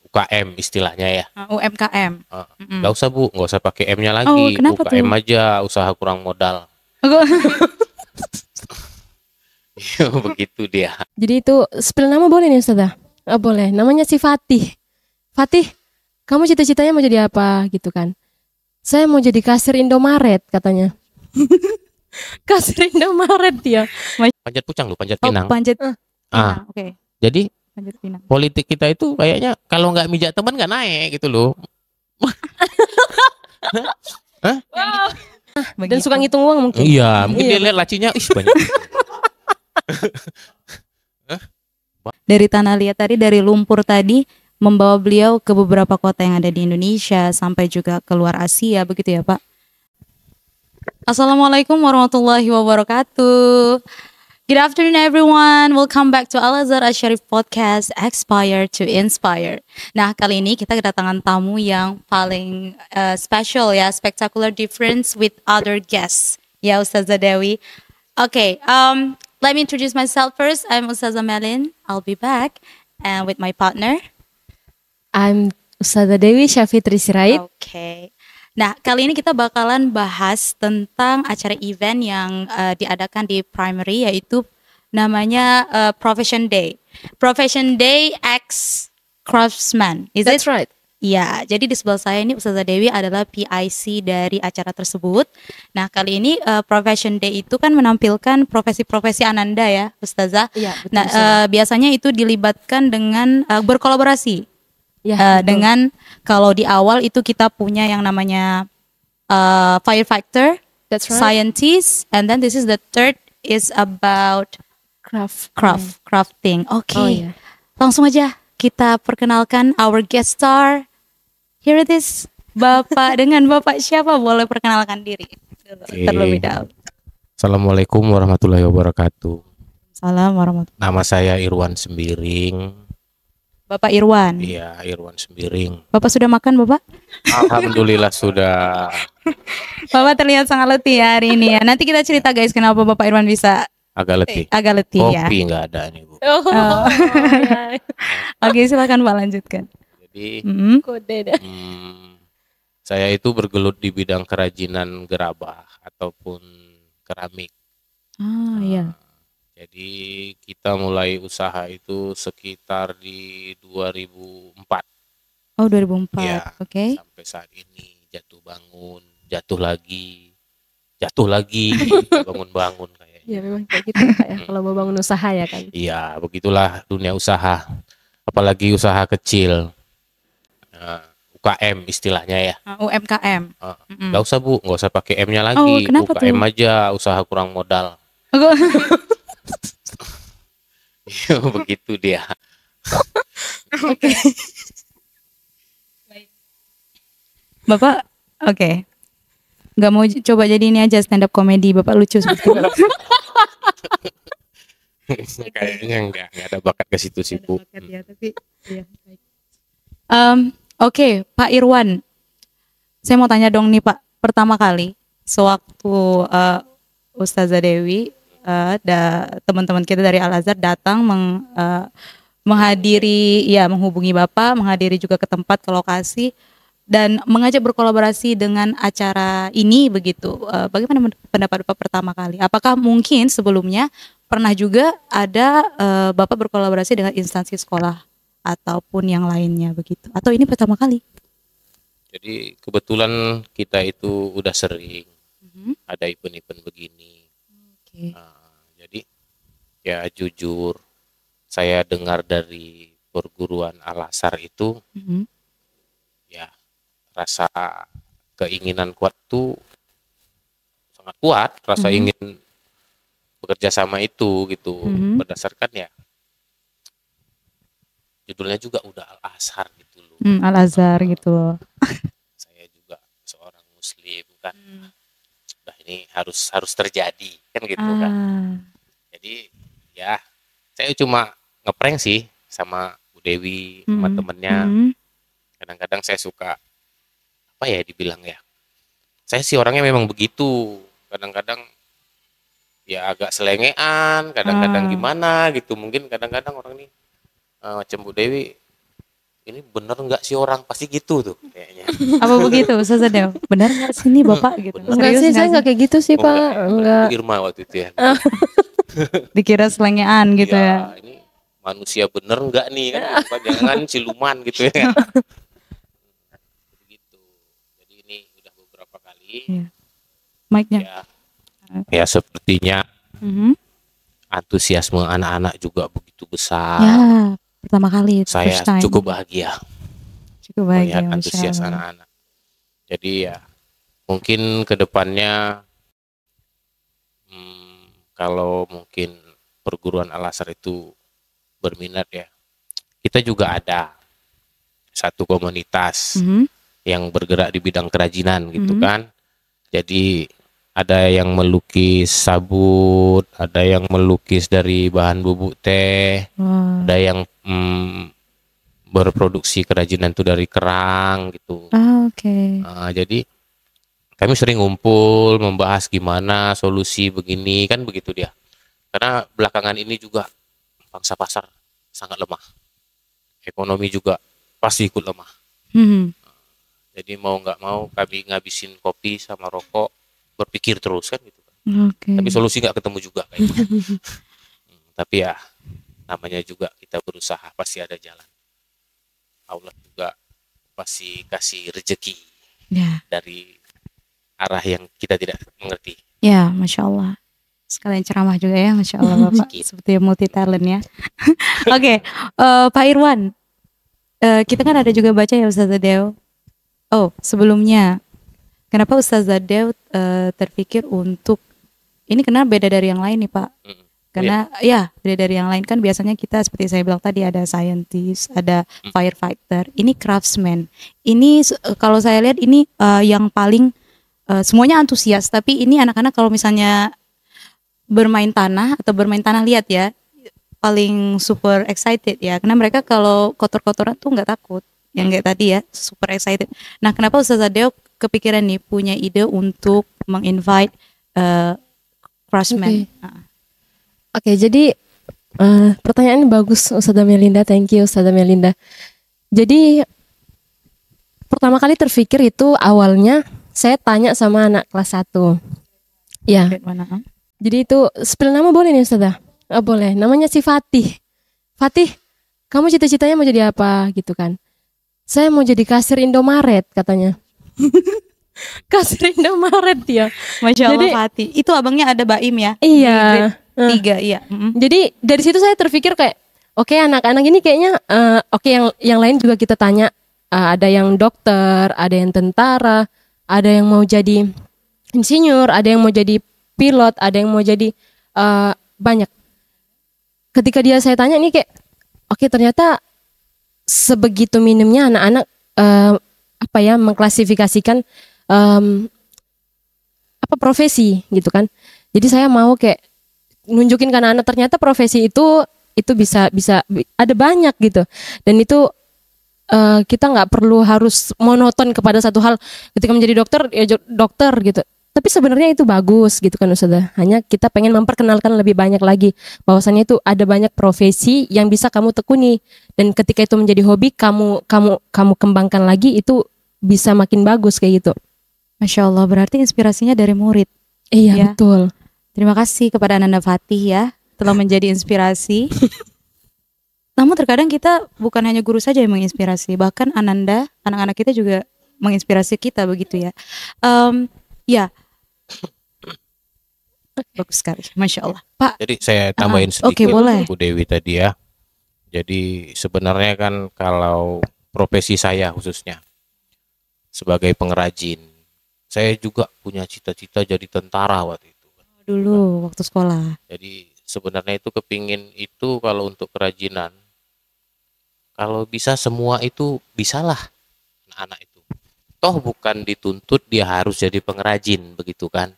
UKM istilahnya ya. UMKM. Nggak usah Bu, nggak usah pakai M-nya lagi. Oh, kenapa UKM tuh? aja, usaha kurang modal. Begitu dia. Jadi itu spill nama boleh nih Ustazah? Boleh, namanya si Fatih. Fatih, kamu cita-citanya mau jadi apa gitu kan? Saya mau jadi kasir Indomaret katanya. Kasir Indomaret dia. Panjat Pucang lu, Panjat Oh, Pinang. Panjat. Ah. Oke. Jadi Panjat Pinang. politik kita itu kayaknya kalau nggak mijak teman nggak naik gitu loh. Dan suka ngitung uang mungkin. Iya, mungkin dia lihat lacinya, banyak. Dari tanah liat tadi, dari lumpur tadi, membawa beliau ke beberapa kota yang ada di Indonesia sampai juga ke luar Asia, begitu ya Pak? Assalamualaikum warahmatullahi wabarakatuh. Good afternoon everyone, welcome back to Al-Azhar Asy-Syarif Podcast, Aspire to Inspire. Nah, kali ini kita kedatangan tamu yang paling special ya, spectacular difference with other guests. Ya Ustazah Dewi. Okay, let me introduce myself first. I'm Ustazah Melin. I'll be back and with my partner. I'm Ustazah Dewi Syafitri Sirait. Okay. Nah, kali ini kita bakalan bahas tentang acara event yang diadakan di primary, yaitu namanya Profession Day. Profession Day X Craftsman. Is That's it? right. Ya, jadi di sebelah saya ini Ustazah Dewi adalah PIC dari acara tersebut. Nah, kali ini Profession Day itu kan menampilkan profesi-profesi ananda ya, Ustazah. Iya, betul. Nah, biasanya itu dilibatkan dengan berkolaborasi. Ya, Dengan kalau di awal itu kita punya yang namanya firefighter, That's right. scientist, and then this is the third is about crafting. Oke, Oh, iya. langsung aja kita perkenalkan our guest star. Here it is, Bapak dengan Bapak siapa? Boleh perkenalkan diri terlebih dahulu. Assalamualaikum warahmatullahi wabarakatuh. Salam warahmatullahi. Nama saya Irwan Sembiring. Bapak Irwan. Iya, Irwan Sembiring. Bapak sudah makan, Bapak? Alhamdulillah sudah. Bapak terlihat sangat letih ya hari ini ya. Nanti kita cerita guys kenapa Bapak Irwan bisa Agak letih. agak letih ya. Kopi nggak ada nih Bu. Oke, silakan Pak lanjutkan. Jadi Kode dah. saya itu bergelut di bidang kerajinan gerabah ataupun keramik. Iya. Jadi kita mulai usaha itu sekitar di 2004. Oh, 2004. Ya, Oke. sampai saat ini jatuh bangun, jatuh lagi, bangun-bangun kayaknya. Ya memang kayak gitu Pak ya, kalau mau bangun usaha ya kan. Iya, begitulah dunia usaha. Apalagi usaha kecil. UKM istilahnya ya. UMKM. Nggak usah Bu, nggak usah pakai M-nya lagi. Oh, kenapa UKM tuh? aja, usaha kurang modal. Begitu dia. Oke. Bapak, oke. Nggak mau coba jadi ini aja stand up comedy, Bapak lucu seperti itu. Kayaknya nggak ada bakat ke situ sih Bu. Oke, Pak Irwan. Saya mau tanya dong nih Pak, pertama kali sewaktu Ustazah Dewi teman-teman kita dari Al-Azhar datang menghadiri, ya menghubungi Bapak, menghadiri juga ke tempat, ke lokasi dan mengajak berkolaborasi dengan acara ini begitu. Bagaimana pendapat Bapak pertama kali? Apakah mungkin sebelumnya pernah juga ada Bapak berkolaborasi dengan instansi sekolah ataupun yang lainnya begitu? Atau ini pertama kali? Jadi kebetulan kita itu udah sering ada event-event begini. Oke. Jadi ya jujur saya dengar dari perguruan Al-Azhar itu ya rasa keinginan kuat tuh sangat kuat, rasa ingin bekerja sama itu gitu, berdasarkan ya judulnya juga udah Al-Azhar gitu loh. Al-Azhar gitu loh. Saya juga kan. Nah, ini harus terjadi kan gitu kan. Jadi ya saya cuma ngeprank sih sama Bu Dewi sama temennya. Kadang-kadang saya suka apa ya dibilang ya. Saya sih orangnya memang begitu. Kadang-kadang ya agak selengean, kadang-kadang gimana gitu. Mungkin kadang-kadang orang ini macam Bu Dewi, ini bener nggak sih orang pasti gitu tuh kayaknya. Apa begitu Ustazah Dew? Benar nggak sih ini Bapak gitu? Benar. Enggak Serius sih, nggak saya enggak kayak gitu sih, Oh, Pak. Bu Enggak. Irma waktu itu ya. Dikira selengean gitu ya. Ini manusia bener nggak nih kan? Jangan siluman gitu ya. Begitu. Jadi ini udah beberapa kali. Iya. Mic-nya. Ya sepertinya Mhm. antusiasme anak-anak juga begitu besar. Ya, pertama kali Saya first time. cukup bahagia Cukup bahagia, melihat Masya antusias Allah. anak-anak. Jadi ya mungkin kedepannya kalau mungkin perguruan Al-Azhar itu berminat ya, kita juga ada satu komunitas yang bergerak di bidang kerajinan gitu kan. Jadi ada yang melukis sabut, ada yang melukis dari bahan bubuk teh, Wah. ada yang berproduksi kerajinan itu dari kerang gitu. Oke. Jadi kami sering ngumpul membahas gimana solusi begini kan begitu dia. Karena belakangan ini juga pangsa pasar sangat lemah, ekonomi juga pasti ikut lemah. Jadi mau nggak mau kami ngabisin kopi sama rokok, berpikir terus kan gitu. Oke. Tapi solusi nggak ketemu juga kayaknya. Tapi ya namanya juga kita berusaha, pasti ada jalan. Allah juga pasti kasih rezeki Ya. dari arah yang kita tidak mengerti. Ya, Masya Allah. Sekalian ceramah juga ya, Masya Allah Bapak. Seperti multi talent ya. Oke, Pak Irwan. Kita kan ada juga baca ya Ustazah Dew. Oh, sebelumnya. Kenapa Ustazah Dew terpikir untuk, ini kenapa beda dari yang lain nih Pak? Karena ya beda dari yang lain kan biasanya kita seperti saya bilang tadi ada scientist, ada firefighter. Ini craftsman. Ini kalau saya lihat ini yang paling semuanya antusias, tapi ini anak-anak kalau misalnya bermain tanah atau bermain tanah lihat ya paling super excited ya, karena mereka kalau kotor-kotoran tuh nggak takut, yang kayak tadi ya super excited. Nah kenapa Ustazah Dew kepikiran nih punya ide untuk menginvite craftsman? Oke, jadi pertanyaannya bagus Ustazah Melinda, thank you Ustazah Melinda. Jadi pertama kali terpikir itu awalnya saya tanya sama anak kelas 1. Ya. Jadi itu spill nama boleh nih Ustazah? Oh, boleh. Namanya si Fatih. Fatih, kamu cita-citanya mau jadi apa gitu kan? Saya mau jadi kasir Indomaret katanya. Kasir Indomaret ya. Masya Allah Fatih. Itu abangnya ada Baim ya? Iya. 3 iya. Jadi dari situ saya terpikir kayak oke, anak-anak ini kayaknya oke, yang lain juga kita tanya, ada yang dokter, ada yang tentara, ada yang mau jadi insinyur, ada yang mau jadi pilot, ada yang mau jadi banyak. Ketika saya tanya ini kayak oke, ternyata sebegitu minimnya anak-anak mengklasifikasikan profesi gitu kan. Jadi saya mau kayak nunjukin ke anak-anak ternyata profesi itu bisa ada banyak gitu, dan itu kita nggak perlu harus monoton kepada satu hal. Ketika menjadi dokter ya dokter gitu, tapi sebenarnya itu bagus gitu kan Ustazah. Hanya kita pengen memperkenalkan lebih banyak lagi bahwasannya itu ada banyak profesi yang bisa kamu tekuni, dan ketika itu menjadi hobi kamu kembangkan lagi, itu bisa makin bagus kayak gitu. Masya Allah, berarti inspirasinya dari murid. Iya ya. Betul. Terima kasih kepada Ananda Fatih ya telah menjadi inspirasi. Namun terkadang kita bukan hanya guru saja yang menginspirasi, bahkan Ananda, anak-anak kita juga menginspirasi kita begitu ya. Ya, bagus sekali, Masya Allah. Pak. Jadi saya tambahin sedikit boleh. Bu Dewi tadi ya. Jadi sebenarnya kan kalau profesi saya khususnya sebagai pengrajin, saya juga punya cita-cita jadi tentara waktu itu. Dulu waktu sekolah. Jadi sebenarnya itu kepingin itu kalau untuk kerajinan, kalau bisa semua itu bisalah anak-anak itu. toh bukan dituntut dia harus jadi pengrajin begitu kan.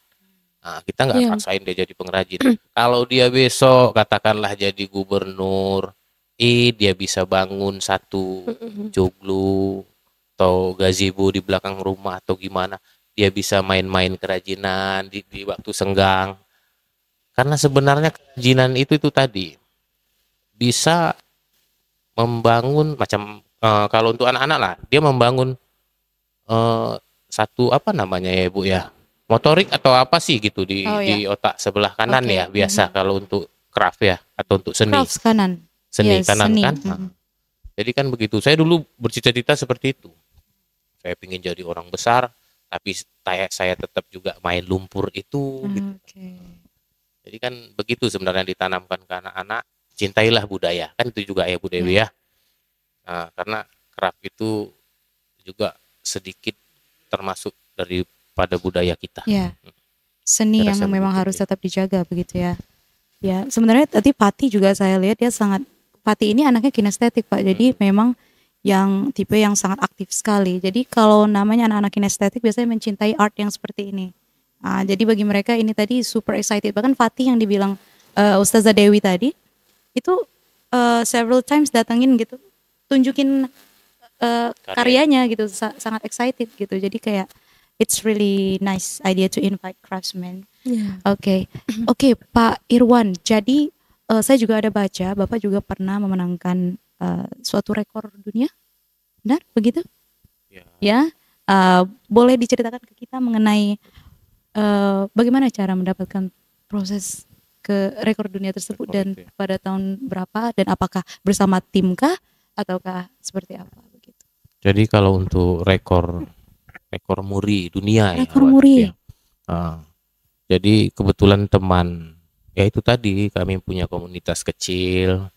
Nah, kita nggak paksain dia jadi pengrajin. Kalau dia besok katakanlah jadi gubernur, dia bisa bangun satu joglo atau gazebo di belakang rumah atau gimana, dia bisa main-main kerajinan di waktu senggang. Karena sebenarnya kerajinan itu tadi bisa membangun macam kalau untuk anak-anak lah, dia membangun satu apa namanya ya Bu ya, motorik atau apa sih gitu di otak sebelah kanan ya biasa kalau untuk craft ya atau untuk seni. Craft kanan. Seni kanan seni. Kan. Jadi kan begitu. Saya dulu bercita-cita seperti itu. Saya ingin jadi orang besar, tapi saya tetap juga main lumpur itu. Gitu. Jadi kan begitu sebenarnya ditanamkan ke anak-anak, cintailah budaya. Kan itu juga ya Bu Dewi ya. Nah, karena craft itu juga sedikit termasuk daripada budaya kita. Ya. Seni yang memang harus tetap dijaga begitu ya. Ya, sebenarnya tadi Pati juga saya lihat dia sangat, Pati ini anaknya kinestetik Pak. Jadi memang yang tipe yang sangat aktif sekali. Jadi kalau namanya anak-anak kinestetik biasanya mencintai art yang seperti ini. Nah, jadi bagi mereka ini tadi super excited. Bahkan Fatih yang dibilang Ustazah Dewi tadi itu several times datangin gitu, tunjukin karyanya gitu, sangat excited gitu. Jadi kayak it's really nice idea to invite craftsmen. Oke, Pak Irwan. Jadi saya juga ada baca, Bapak juga pernah memenangkan suatu rekor dunia, benar begitu? Ya, boleh diceritakan ke kita mengenai bagaimana cara mendapatkan proses ke rekor dunia tersebut dan pada tahun berapa dan apakah bersama tim kah ataukah seperti apa begitu? Jadi kalau untuk rekor muri dunia rekor muri. Jadi kebetulan teman ya itu tadi kami punya komunitas kecil.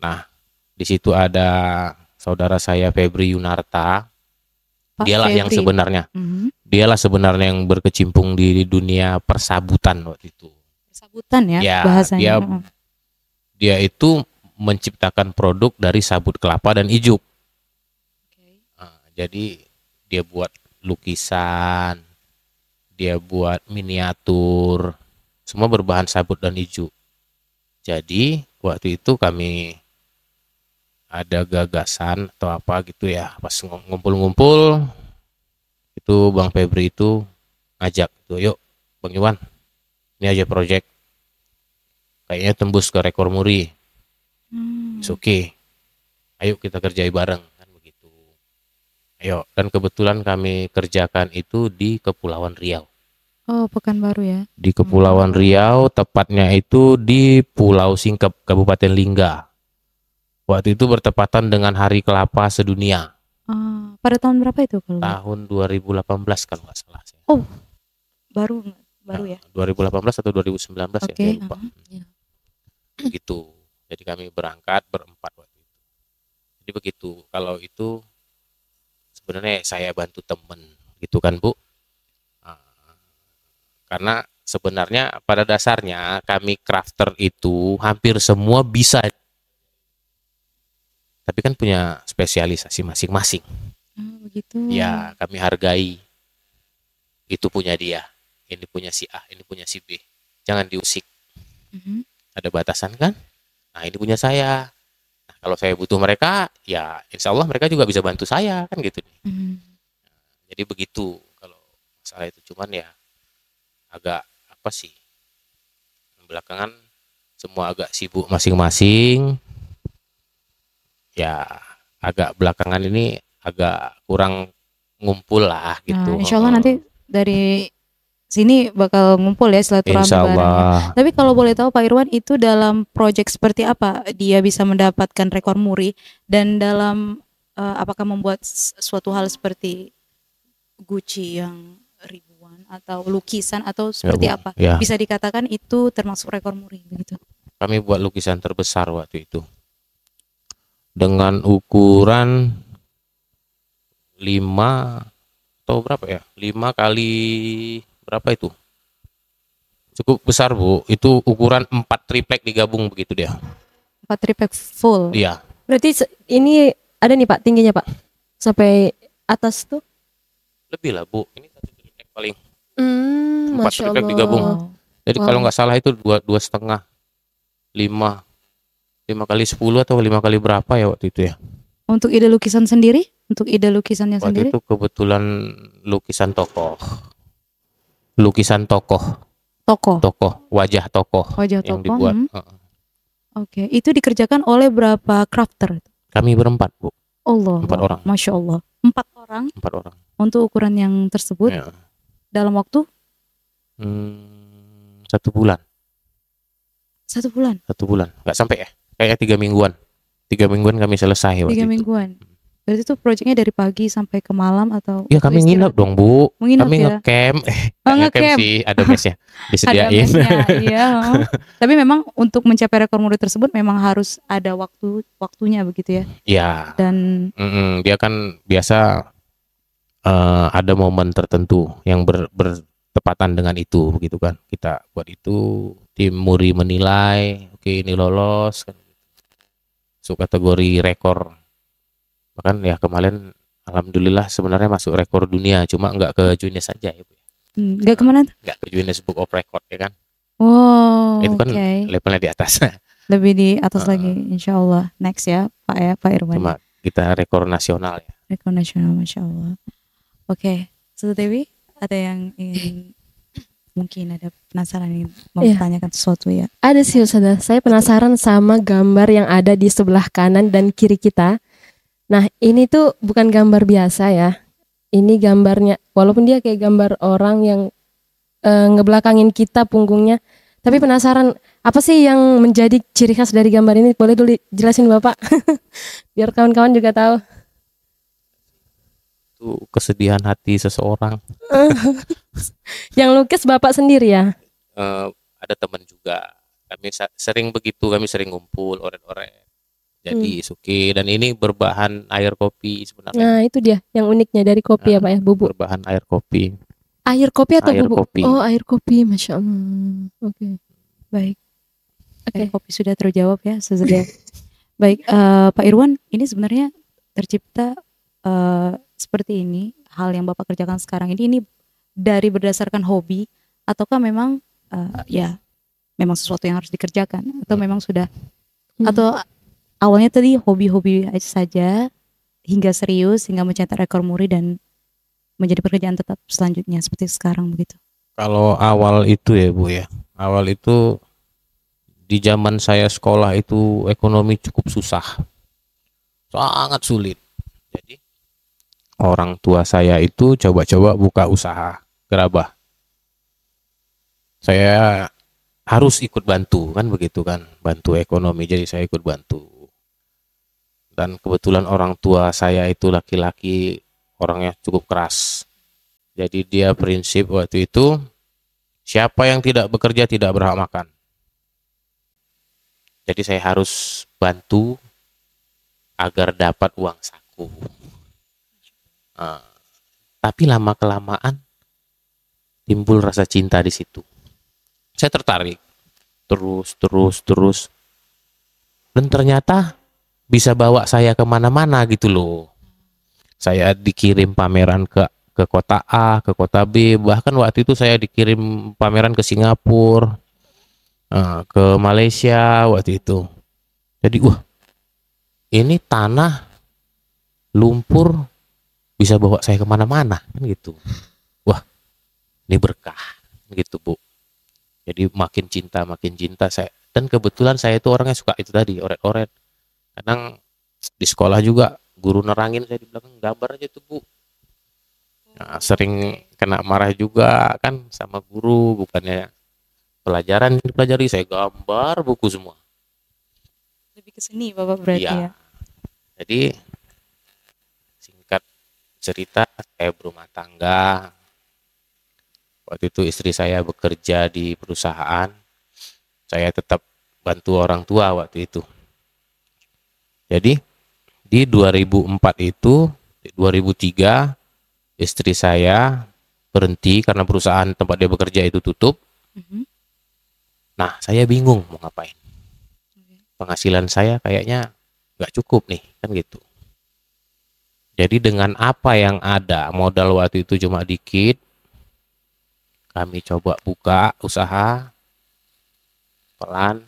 Nah, di situ ada saudara saya Febri Yunarta. Dialah sebenarnya yang berkecimpung di dunia persabutan waktu itu. Persabutan ya bahasanya. Dia itu menciptakan produk dari sabut kelapa dan ijuk. Jadi dia buat lukisan, dia buat miniatur, semua berbahan sabut dan ijuk. Jadi waktu itu kami ada gagasan atau apa gitu ya, pas ngumpul-ngumpul itu Bang Febri itu ngajak tuh, yuk Bang Iwan, ini aja project kayaknya tembus ke rekor muri. Oke, ayo kita kerjai bareng kan begitu. Ayo, dan kebetulan kami kerjakan itu di Kepulauan Riau. Oh, Pekanbaru ya. Di Kepulauan Riau, tepatnya itu di Pulau Singkep, Kabupaten Lingga. Waktu itu bertepatan dengan Hari Kelapa Sedunia. Pada tahun berapa itu kalau? Tahun 2018 kalau nggak salah. Oh, baru ya. 2018 atau 2019 ya, saya lupa. Gitu. Jadi kami berangkat berempat waktu itu. Jadi begitu. Kalau itu sebenarnya saya bantu temen, gitu kan Bu? Karena sebenarnya pada dasarnya kami crafter itu hampir semua bisa. Tapi kan punya spesialisasi masing-masing. Begitu. Ya, kami hargai. Itu punya dia. Ini punya si A, ini punya si B. Jangan diusik. Ada batasan kan? Nah, ini punya saya. Nah, kalau saya butuh mereka, ya insya Allah mereka juga bisa bantu saya kan gitu. Jadi begitu kalau masalah itu. Cuman ya agak apa sih? Belakangan semua agak sibuk masing-masing. Ya agak belakangan ini agak kurang ngumpul lah gitu. Nah, insya Allah nanti dari sini bakal ngumpul ya silaturahmi bareng. Tapi kalau boleh tahu Pak Irwan itu dalam proyek seperti apa dia bisa mendapatkan rekor muri dan dalam apakah membuat suatu hal seperti Gucci yang ribuan atau lukisan atau seperti apa? Ya. Bisa dikatakan itu termasuk rekor muri begitu. Kami buat lukisan terbesar waktu itu. Dengan ukuran 5 atau berapa ya? 5 kali berapa itu? Cukup besar Bu. Itu ukuran 4 triplek digabung begitu dia. 4 triplek full. Iya. Berarti ini ada nih Pak tingginya Pak sampai atas tuh? Lebih lah Bu, ini satu triplek paling. 4 Masya triplek Allah. digabung. Jadi kalau Wow. nggak salah itu dua setengah, 5 kali 10 atau 5 kali berapa ya waktu itu ya. Untuk ide lukisan sendiri, untuk ide lukisannya Waktu sendiri, itu kebetulan lukisan tokoh, tokoh, wajah tokoh wajah yang tokoh. dibuat. Oke, itu dikerjakan oleh berapa crafter? Kami berempat Bu, Allah, 4 orang. Masya Allah, 4 orang 4 orang. untuk ukuran yang tersebut Ya. dalam waktu 1 bulan. 1 bulan, 1 bulan, nggak sampai ya? Kayaknya 3 mingguan. 3 mingguan kami selesai waktu 3 itu. mingguan. Berarti itu proyeknya dari pagi sampai ke malam atau? Ya kami nginep dong Bu. Menginap Kami ya? ngecamp. Oh, Nggak ngecamp ngecamp. sih, ada mesnya Ada disediain. mesnya, iya. Tapi memang untuk mencapai rekor muri tersebut memang harus ada waktunya begitu ya. Ya, Dan dia kan biasa ada momen tertentu yang bertepatan dengan itu, begitu kan. Kita buat itu, tim muri menilai, oke ini lolos kan. Masuk kategori rekor. Bahkan ya kemarin alhamdulillah sebenarnya masuk rekor dunia, cuma nggak ke Guinness saja ya Bu. nggak kemana? Nggak ke Guinness Book of Record ya kan. Wow, Itu kan oke. levelnya di atas. Lebih di atas lagi, insya Allah. Next ya, Pak Irwan. Cuma kita rekor nasional ya. Rekor nasional, masya Allah. Oke, Satu Dewi, ada yang ingin mungkin ada penasaran ingin mempertanyakan sesuatu ya? Ada sih Ustazah, saya penasaran sama gambar yang ada di sebelah kanan dan kiri kita. Nah ini tuh bukan gambar biasa ya. Ini gambarnya, walaupun dia kayak gambar orang yang ngebelakangin kita punggungnya. Tapi penasaran, apa sih yang menjadi ciri khas dari gambar ini? Boleh dulu jelasin Bapak? Biar kawan-kawan juga tahu. Itu kesedihan hati seseorang. Yang lukis Bapak sendiri ya? Ada teman juga. Kami sering begitu, kami sering ngumpul oret-oret. Jadi suki, dan ini berbahan air kopi sebenarnya. Nah itu dia yang uniknya dari kopi ya Pak ya, bubuk. Berbahan air kopi. Air kopi atau Air bubuk? kopi. Oh air kopi, Masya Allah. Oke. Baik. Oke. Kopi sudah terjawab ya, sudah. Baik, Pak Irwan, ini sebenarnya tercipta seperti ini, hal yang Bapak kerjakan sekarang ini dari berdasarkan hobi, ataukah memang ya memang sesuatu yang harus dikerjakan, atau memang sudah, atau awalnya tadi hobi-hobi saja hingga serius, hingga mencetak rekor muri dan menjadi pekerjaan tetap selanjutnya seperti sekarang begitu? Kalau awal itu ya Bu ya, awal itu di zaman saya sekolah itu ekonomi cukup susah, sangat sulit. Jadi orang tua saya itu coba-coba buka usaha gerabah. Saya harus ikut bantu kan begitu kan, bantu ekonomi, jadi saya ikut bantu. Dan kebetulan orang tua saya itu laki-laki, orangnya cukup keras. Jadi dia prinsip waktu itu, siapa yang tidak bekerja tidak berhak makan. Jadi saya harus bantu agar dapat uang saku. Tapi lama-kelamaan timbul rasa cinta di situ. Saya tertarik terus. Dan ternyata bisa bawa saya kemana-mana gitu loh. Saya dikirim pameran ke kota A, ke kota B, bahkan waktu itu saya dikirim pameran ke Singapura, ke Malaysia waktu itu. Jadi ini tanah lumpur bisa bawa saya kemana-mana kan gitu. Wah, ini berkah gitu Bu. Jadi makin cinta saya. Dan kebetulan saya itu orangnya suka itu tadi, oret-oret. Kadang di sekolah juga guru nerangin saya di belakang, gambar aja tuh Bu. Nah, sering kena marah juga kan sama guru, bukannya pelajaran dipelajari, saya gambar buku semua. Lebih ke seni Bapak berarti ya? Jadi singkat cerita, saya berumah tangga. Waktu itu istri saya bekerja di perusahaan, saya tetap bantu orang tua waktu itu. Jadi di 2004 itu, 2003 istri saya berhenti karena perusahaan tempat dia bekerja itu tutup. Nah, saya bingung mau ngapain. Penghasilan saya kayaknya nggak cukup nih, kan gitu. Jadi dengan apa yang ada, modal waktu itu cuma dikit, kami coba buka usaha pelan.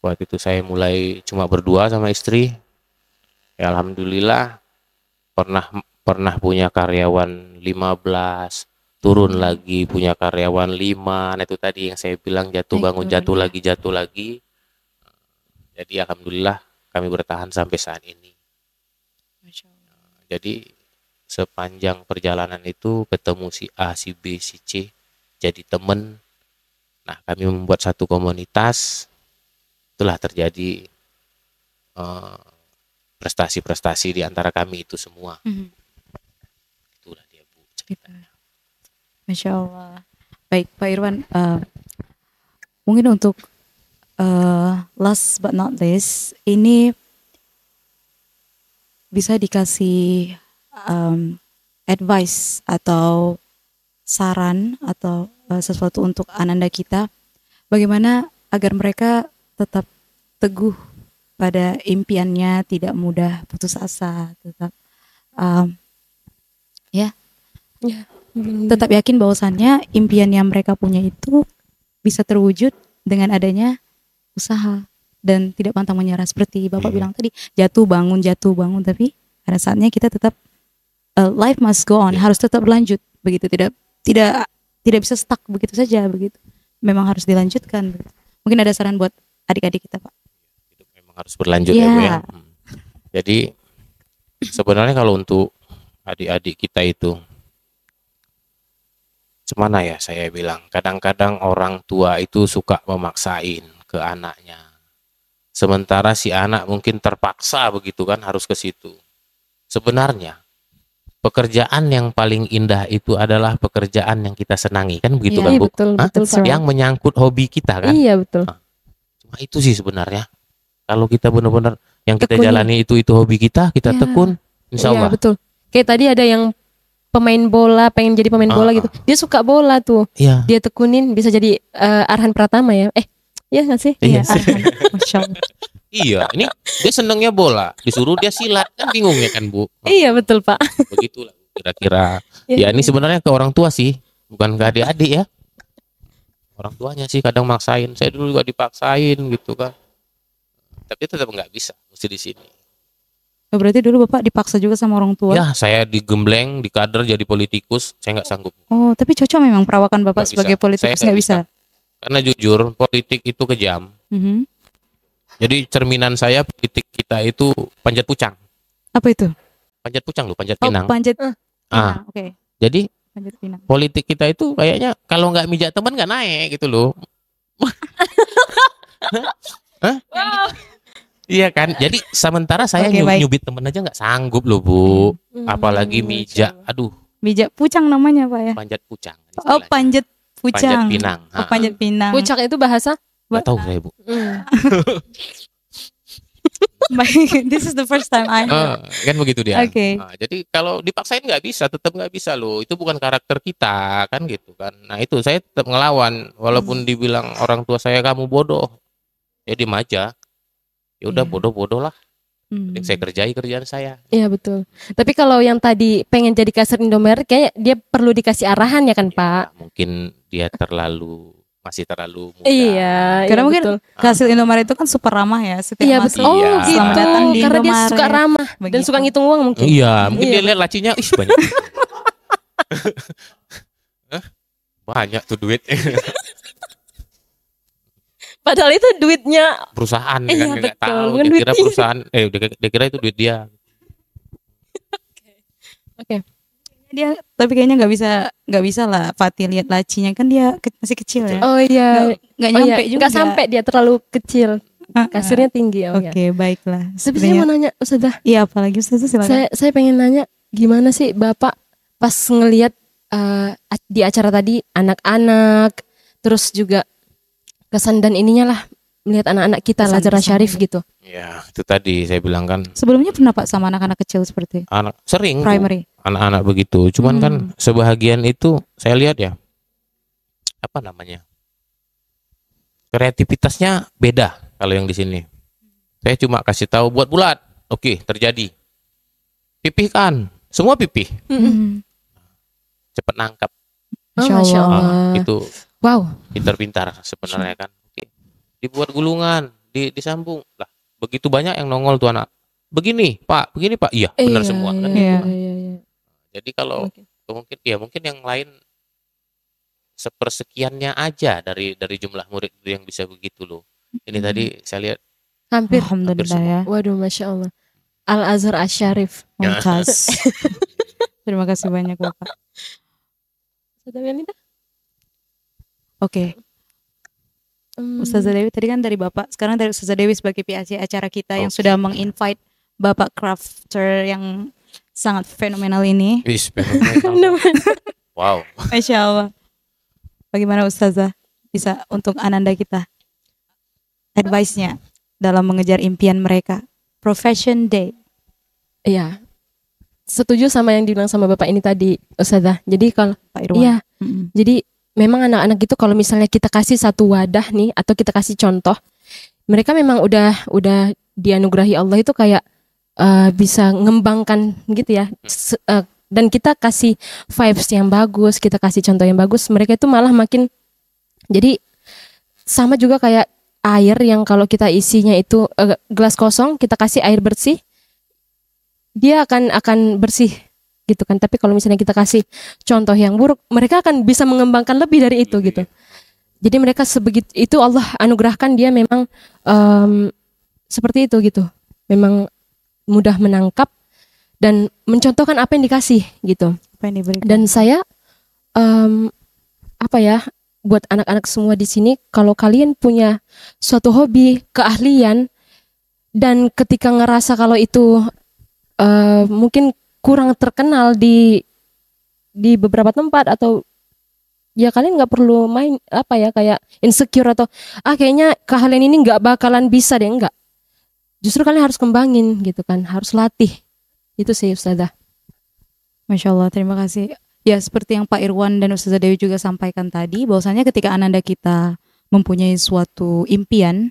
Waktu itu saya mulai cuma berdua sama istri. Ya, alhamdulillah pernah pernah punya karyawan 15, turun lagi punya karyawan 5. Nah itu tadi yang saya bilang jatuh Naik bangun turun, jatuh ya. lagi jatuh lagi. Jadi alhamdulillah kami bertahan sampai saat ini. Jadi sepanjang perjalanan itu ketemu si A, si B, si C, jadi temen. Nah kami membuat satu komunitas, itulah terjadi prestasi-prestasi di antara kami itu semua. Itulah dia Bu ceritanya. Masya Allah. Baik Pak Irwan, mungkin untuk last but not least, ini bisa dikasih advice atau saran atau sesuatu untuk ananda kita, bagaimana agar mereka tetap teguh pada impiannya, tidak mudah putus asa, tetap Ya. tetap yakin bahwasannya impian yang mereka punya itu bisa terwujud dengan adanya usaha dan tidak pantang menyerah seperti Bapak bilang tadi, jatuh bangun, tapi pada saatnya kita tetap life must go on, harus tetap berlanjut begitu, tidak bisa stuck begitu saja begitu. Memang harus dilanjutkan. Begitu. Mungkin ada saran buat adik-adik kita, Pak. Hidup memang harus berlanjut ya Bu ya. Jadi sebenarnya kalau untuk adik-adik kita itu, semana ya saya bilang, kadang-kadang orang tua itu suka memaksain ke anaknya. Sementara si anak mungkin terpaksa begitu kan harus ke situ. Sebenarnya pekerjaan yang paling indah itu adalah pekerjaan yang kita senangi, kan begitu Iya, kan Bu? Betul, Hah? betul Pak. Yang menyangkut hobi kita kan? Iya betul. Cuma itu sih sebenarnya. Kalau kita benar-benar yang kita Tekuni. jalani itu hobi kita Iya. tekun, insya Iya Allah. betul. Kayak tadi ada yang pemain bola, pengen jadi pemain bola gitu. Dia suka bola tuh. Iya. Dia tekunin bisa jadi Arhan Pratama ya. Iya nggak sih? Iya. Masya Allah. Iya, ini dia senangnya bola, disuruh dia silat, kan bingung ya kan Bu? Iya betul Pak. Begitulah kira-kira. Iya. Ya ini sebenarnya ke orang tua sih, bukan ke adik-adik ya. Orang tuanya sih kadang maksain. Saya dulu juga dipaksain gitu kan. Tapi tetap nggak bisa, mesti di sini. Berarti dulu Bapak dipaksa juga sama orang tua. Ya, saya digembleng, dikader jadi politikus, saya nggak sanggup. Oh, tapi cocok memang perawakan Bapak Nggak sebagai bisa. politikus, Saya nggak bisa. Karena jujur, politik itu kejam. Mhm. Jadi cerminan saya politik kita itu panjat pucang. Apa itu? Panjat pucang loh, panjat Oh, pinang. panjat Ah. pinang. Oke, Jadi panjat pinang. politik kita itu kayaknya kalau nggak mijak teman nggak naik gitu loh. Hah? Iya kan? Jadi sementara saya Oke, baik. nyubit temen aja nggak sanggup loh Bu. Apalagi mijak. Aduh, Mijak pucang namanya Pak ya. panjat pucang. Oh, istilahnya. panjat pucang. Panjat pinang. Oh, panjat pinang. Pucak itu bahasa. Nggak tahu saya Bu. Baik, this is the first time I heard. Kan begitu dia. Oke. Nah, jadi kalau dipaksain nggak bisa, tetap nggak bisa loh. Itu bukan karakter kita kan gitu kan. Nah itu saya tetap ngelawan, walaupun dibilang orang tua saya kamu bodoh, ya diem aja. Ya udah Iya. bodoh-bodoh lah. Hmm. Yang saya kerjai kerjaan saya. Iya betul. Tapi kalau yang tadi pengen jadi kasir Indomaret, kayak dia perlu dikasih arahan ya kan Pak? Ya, mungkin dia masih terlalu muda. Iya. Karena iya, mungkin betul. kasih Indomaret itu kan super ramah ya. Setiap Iya masuk, betul. Oh Iya. gitu. Selamat datang di Karena dia Indomaret. suka ramah dan Begitu. suka ngitung uang mungkin. Iya, mungkin Iya, dia lihat lacinya, ih banyak. Hah? Banyak tuh duit. Padahal itu duitnya. Perusahaan Iya, kan nggak betul. tahu. Bukan Dia duit kira dia. perusahaan, dia kira itu duit dia. Oke. Dia tapi kayaknya nggak bisa lah Fatih lihat lacinya, kan dia masih kecil ya. Oh iya. Nggak Oh iya. nyampe juga. Nggak sampai, dia terlalu kecil. Ah, ah. Kasirnya tinggi. Oh, Oke, iya. baiklah. Tapi saya mau nanya Ustazah. Iya, apalagi Ustazah silakan. Saya pengen nanya gimana sih Bapak pas ngelihat di acara tadi anak-anak, terus juga kesan dan ininya lah melihat anak-anak kita Kesan- Lazara kesan. Syarif gitu. Ya, itu tadi saya bilang kan Sebelumnya pernah Pak sama anak-anak kecil seperti anak sering Bu, primary? anak-anak begitu. Cuman kan sebahagian itu saya lihat ya, apa namanya, kreativitasnya beda kalau yang di sini. Saya cuma kasih tahu buat bulat, oke terjadi. pipihkan, semua pipih. Cepat nangkap. Masya Allah. Itu Wow. pintar-pintar sebenarnya kan. Oke. Dibuat gulungan, disambung lah. Begitu banyak yang nongol tuh anak. Begini Pak, iya benar semua kan. Iya. Jadi kalau mungkin yang lain sepersekiannya aja dari jumlah murid yang bisa begitu loh. Ini tadi saya lihat Hampir. Alhamdulillah ya. Waduh, Masya Allah. Al-Azhar Asy-Syarif. Mumtaz. Terima kasih banyak Bapak. Ustazah Melinda? Oke. Ustazah Dewi tadi kan dari Bapak, sekarang dari Ustazah Dewi sebagai PAC acara kita yang sudah menginvite Bapak crafter yang sangat fenomenal ini. Wis, fenomenal. Wow. Masya Allah. Bagaimana Ustazah bisa untuk Ananda kita advice-nya dalam mengejar impian mereka? Profession Day. Iya. Setuju sama yang dibilang sama Bapak ini tadi, Ustazah. Jadi kalau Pak Irwan. iya. Jadi memang anak-anak itu kalau misalnya kita kasih satu wadah nih atau kita kasih contoh, mereka memang udah dianugerahi Allah itu kayak bisa ngembangkan gitu ya. Dan kita kasih vibes yang bagus, kita kasih contoh yang bagus, mereka itu malah makin, jadi sama juga kayak air yang kalau kita isinya itu gelas kosong, kita kasih air bersih, dia akan bersih gitu kan. Tapi kalau misalnya kita kasih contoh yang buruk, mereka akan bisa mengembangkan lebih dari itu gitu. Jadi mereka sebegitu itu Allah anugerahkan, dia memang seperti itu gitu, memang mudah menangkap dan mencontohkan apa yang dikasih gitu. Apa yang diberikan. Dan saya buat anak-anak semua di sini, kalau kalian punya suatu hobi, keahlian, dan ketika ngerasa kalau itu mungkin kurang terkenal di beberapa tempat, atau ya kalian nggak perlu main kayak insecure atau kayaknya keahlian ini nggak bakalan bisa deh, enggak. Justru kalian harus kembangin gitu kan, harus latih. Itu sih Ustazah. Masya Allah, terima kasih. Ya seperti yang Pak Irwan dan Ustazah Dewi juga sampaikan tadi, bahwasanya ketika Ananda kita mempunyai suatu impian,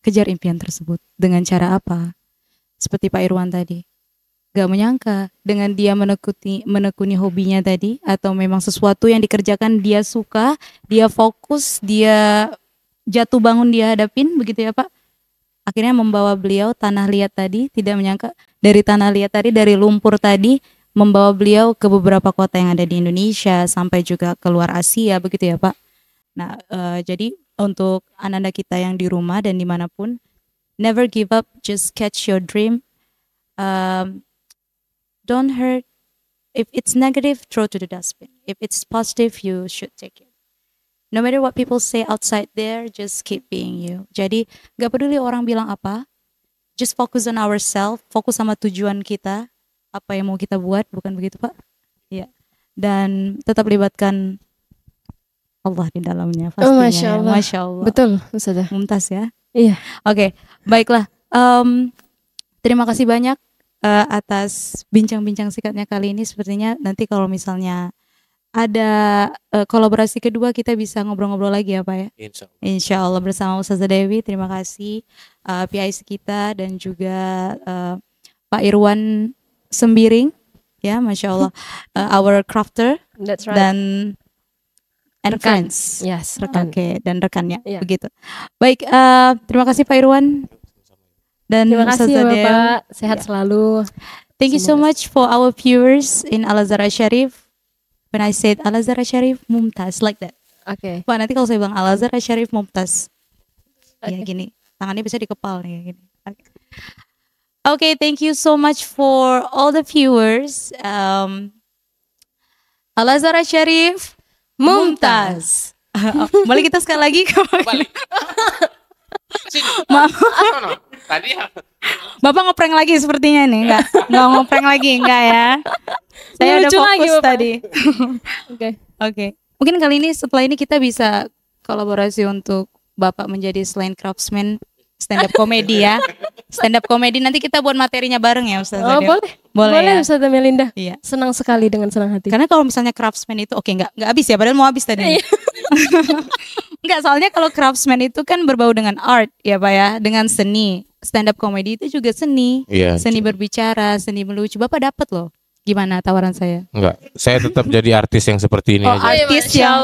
kejar impian tersebut. Dengan cara apa? Seperti Pak Irwan tadi, gak menyangka dengan dia menekuni hobinya tadi, atau memang sesuatu yang dikerjakan dia suka, dia fokus, dia jatuh bangun dia hadapin, begitu ya Pak. Akhirnya membawa beliau tanah liat tadi, tidak menyangka dari tanah liat tadi, dari lumpur tadi, membawa beliau ke beberapa kota yang ada di Indonesia, sampai juga ke luar Asia, begitu ya Pak. Nah, jadi untuk Ananda kita yang di rumah dan dimanapun, never give up, just catch your dream. Don't hurt. If it's negative, throw to the dustbin. If it's positive, you should take it. No matter what people say outside there, just keep being you. Jadi gak peduli orang bilang apa, just focus on ourselves, fokus sama tujuan kita, apa yang mau kita buat, bukan begitu Pak? Ya. Dan tetap libatkan Allah di dalamnya pastinya. Masya Allah. Masya Allah. Betul, Ustazah. Mumtaz ya. Iya. Oke, baiklah. Terima kasih banyak atas bincang-bincang singkatnya kali ini. Sepertinya nanti kalau misalnya ada kolaborasi kedua, kita bisa ngobrol-ngobrol lagi ya Pak ya. Insya Allah bersama Ustazah Dewi. Terima kasih PIC kita dan juga Pak Irwan Sembiring ya, Masya Allah. Our crafter. That's right. Dan and friends. Yes, rekan. Oke, dan rekannya begitu. Baik, terima kasih Pak Irwan dan terima kasih ya Bapak. Sehat selalu. Thank you so much for our viewers in Al-Azhar Asy-Syarif. When I said Al-Azhar Asy-Syarif Mumtaz, like that. Oke. Pak, nanti kalau saya bilang Al-Azhar Asy-Syarif Mumtaz, ya gini, tangannya bisa dikepal nih gini. Okay, thank you so much for all the viewers. Al-Azhar Asy-Syarif Mumtaz. Balik kita sekali lagi. Balik. Maaf. Tadi ya. Bapak ngeprank lagi sepertinya nih. Enggak ngeprank lagi, enggak ya. Saya udah fokus tadi. Oke. Mungkin kali ini setelah ini kita bisa kolaborasi untuk Bapak menjadi selain craftsman, stand up comedy ya. Stand up comedy nanti kita buat materinya bareng ya Ustaz. Boleh ya? Ustazah Melinda. Iya. Senang sekali, dengan senang hati. Karena kalau misalnya craftsman itu enggak habis ya, padahal mau habis tadi. Enggak, soalnya kalau craftsman itu kan berbau dengan art ya Pak ya, dengan seni. stand up comedy itu juga seni. Iya. Seni berbicara, seni melucu. Bapak dapat loh. Gimana tawaran saya? Enggak, saya tetap jadi artis yang seperti ini aja. Artis yang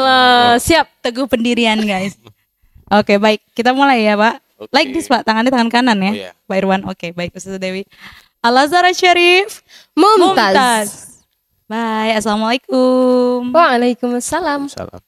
siap teguh pendirian guys. Oke, baik. Kita mulai ya, Pak. Oke. Like this, Pak. Tangannya tangan kanan ya. Oh, iya. Pak Irwan. Oke, baik Ustazah Dewi. Al-Azhar Syarif Mumtaz. Bye. Assalamualaikum. Waalaikumsalam. Salam.